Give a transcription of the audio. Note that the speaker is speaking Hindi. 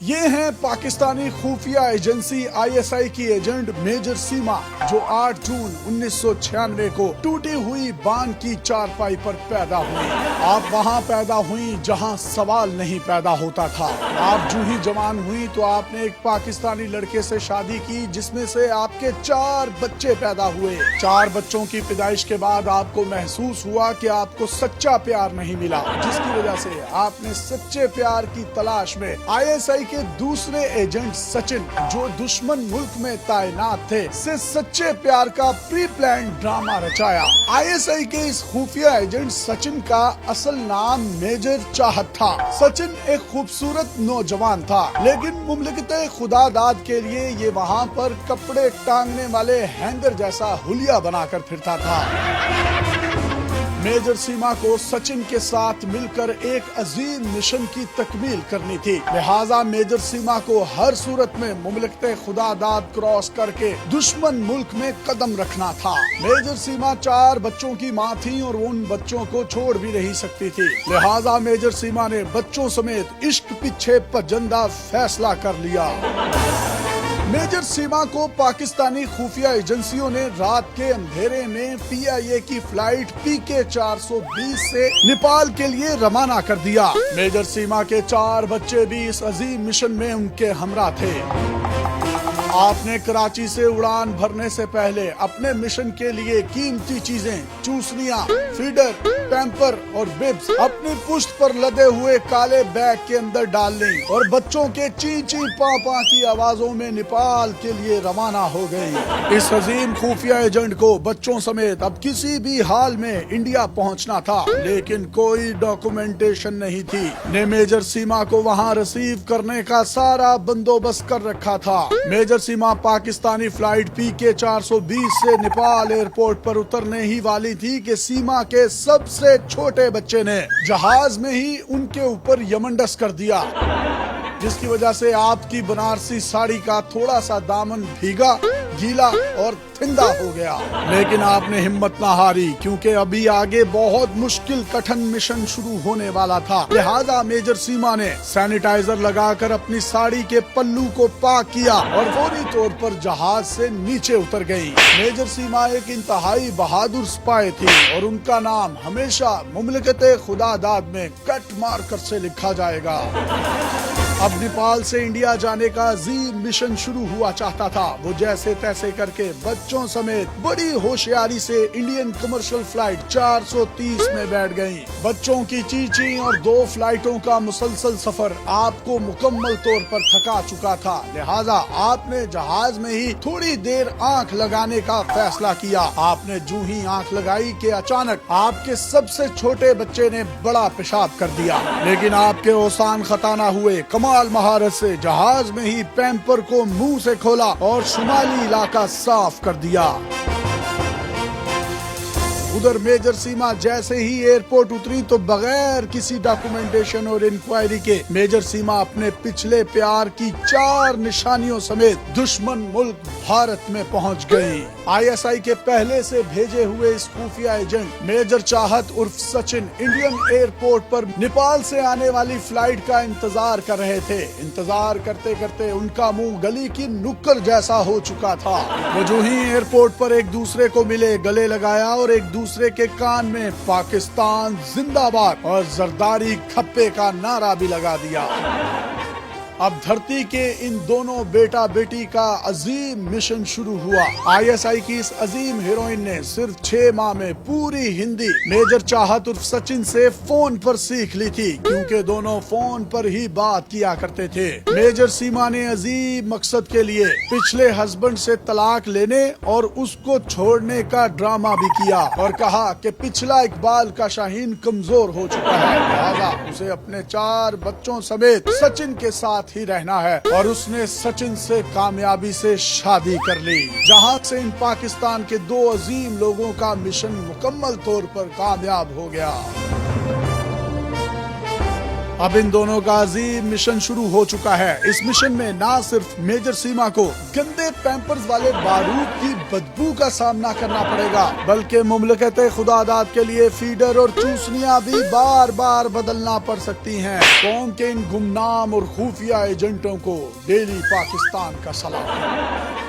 ये हैं पाकिस्तानी खुफिया एजेंसी आईएसआई की एजेंट मेजर सीमा, जो 8 जून 1996 को टूटी हुई बांध की चारपाई पर पैदा हुई। आप वहाँ पैदा हुई जहाँ सवाल नहीं पैदा होता था। आप जो ही जवान हुई तो आपने एक पाकिस्तानी लड़के से शादी की, जिसमें से आपके 4 बच्चे पैदा हुए। 4 बच्चों की पैदाइश के बाद आपको महसूस हुआ कि आपको सच्चा प्यार नहीं मिला, जिसकी वजह से आपने सच्चे प्यार की तलाश में आईएसआई के दूसरे एजेंट सचिन, जो दुश्मन मुल्क में तैनात थे, से सच्चे प्यार का प्री प्लान ड्रामा रचाया। आईएसआई के इस खुफिया एजेंट सचिन का असल नाम मेजर चाहत था। सचिन एक खूबसूरत नौजवान था, लेकिन मुमलिकत खुदादाद के लिए ये वहाँ पर कपड़े टांगने वाले हैंगर जैसा हुलिया बनाकर फिरता था। मेजर सीमा को सचिन के साथ मिलकर एक अजीम मिशन की तकमील करनी थी, लिहाजा मेजर सीमा को हर सूरत में मुमलिकत खुदादाद क्रॉस करके दुश्मन मुल्क में कदम रखना था। मेजर सीमा 4 बच्चों की मां थी और उन बच्चों को छोड़ भी नहीं सकती थी, लिहाजा मेजर सीमा ने बच्चों समेत इश्क पीछे पजंदा फैसला कर लिया। मेजर सीमा को पाकिस्तानी खुफिया एजेंसियों ने रात के अंधेरे में पीआईए की फ्लाइट पीके 420 से नेपाल के लिए रवाना कर दिया। मेजर सीमा के 4 बच्चे भी इस अजीम मिशन में उनके हमरा थे। आपने कराची से उड़ान भरने से पहले अपने मिशन के लिए कीमती चीजें, चूसनियाँ, फीडर, पैम्पर और बिब्स अपनी पुश्त पर लदे हुए काले बैग के अंदर डाल ली और बच्चों के ची ची पा पा की आवाजों में नेपाल के लिए रवाना हो गई। इस अजीम खुफिया एजेंट को बच्चों समेत अब किसी भी हाल में इंडिया पहुंचना था, लेकिन कोई डॉक्यूमेंटेशन नहीं थी। ने मेजर सीमा को वहां रिसीव करने का सारा बंदोबस्त कर रखा था। मेजर सीमा पाकिस्तानी फ्लाइट पीके 420 से नेपाल एयरपोर्ट पर उतरने ही वाली थी कि सीमा के सबसे छोटे बच्चे ने जहाज में ही उनके ऊपर यमंडस कर दिया, जिसकी वजह से आपकी बनारसी साड़ी का थोड़ा सा दामन भीगा, गीला और थिंदा हो गया। लेकिन आपने हिम्मत ना हारी, क्योंकि अभी आगे बहुत मुश्किल कठिन मिशन शुरू होने वाला था। लिहाजा मेजर सीमा ने सैनिटाइजर लगाकर अपनी साड़ी के पल्लू को पाक किया और फौरी तौर पर जहाज से नीचे उतर गई। मेजर सीमा एक इंतहाई बहादुर स्पाई थी और उनका नाम हमेशा मुमलिकत खुदादाद में कट मार्कर से लिखा जाएगा। अब नेपाल से इंडिया जाने का अजीम मिशन शुरू हुआ चाहता था। वो जैसे तैसे करके बच्चों समेत बड़ी होशियारी से इंडियन कमर्शियल फ्लाइट 430 में बैठ गईं। बच्चों की चींची और 2 फ्लाइटों का मुसलसल सफर आपको मुकम्मल तौर पर थका चुका था, लिहाजा आपने जहाज में ही थोड़ी देर आंख लगाने का फैसला किया। आपने जो ही आंख लगाई कि अचानक आपके सबसे छोटे बच्चे ने बड़ा पेशाब कर दिया, लेकिन आपके ओसान खता ना हुए। कमाल महारत से जहाज में ही पैम्पर को मुंह से खोला और शुमाली इलाका साफ कर दिया। उधर मेजर सीमा जैसे ही एयरपोर्ट उतरी तो बगैर किसी डॉक्यूमेंटेशन और इंक्वायरी के मेजर सीमा अपने पिछले प्यार की 4 निशानियों समेत दुश्मन मुल्क भारत में पहुंच गई। आईएसआई के पहले से भेजे हुए इस खुफिया एजेंट मेजर चाहत उर्फ सचिन इंडियन एयरपोर्ट पर नेपाल से आने वाली फ्लाइट का इंतजार कर रहे थे। इंतजार करते करते उनका मुंह गली की नुक्कड़ जैसा हो चुका था। वो जो ही एयरपोर्ट पर एक दूसरे को मिले, गले लगाया और एक दूसरे के कान में पाकिस्तान जिंदाबाद और जरदारी खप्पे का नारा भी लगा दिया। अब धरती के इन दोनों बेटा बेटी का अजीम मिशन शुरू हुआ। आईएसआई की इस अजीम हीरोइन ने सिर्फ 6 माह में पूरी हिंदी मेजर चाहत उर्फ सचिन से फोन पर सीख ली थी, क्योंकि दोनों फोन पर ही बात किया करते थे। मेजर सीमा ने अजीम मकसद के लिए पिछले हस्बैंड से तलाक लेने और उसको छोड़ने का ड्रामा भी किया और कहा कि पिछला इकबाल का शाहीन कमजोर हो चुका है, लिहाजा उसे अपने 4 बच्चों समेत सचिन के साथ ही रहना है। और उसने सचिन से कामयाबी से शादी कर ली, जहां से इन पाकिस्तान के 2 अजीम लोगों का मिशन मुकम्मल तौर पर कामयाब हो गया। अब इन दोनों का अजीम मिशन शुरू हो चुका है। इस मिशन में न सिर्फ मेजर सीमा को गंदे पैंपर्स वाले बारूद की बदबू का सामना करना पड़ेगा, बल्कि मुमलकत खुदादाद के लिए फीडर और चूसनियां भी बार बार बदलना पड़ सकती हैं। कौम के इन गुमनाम और खुफिया एजेंटों को डेली पाकिस्तान का सलाम।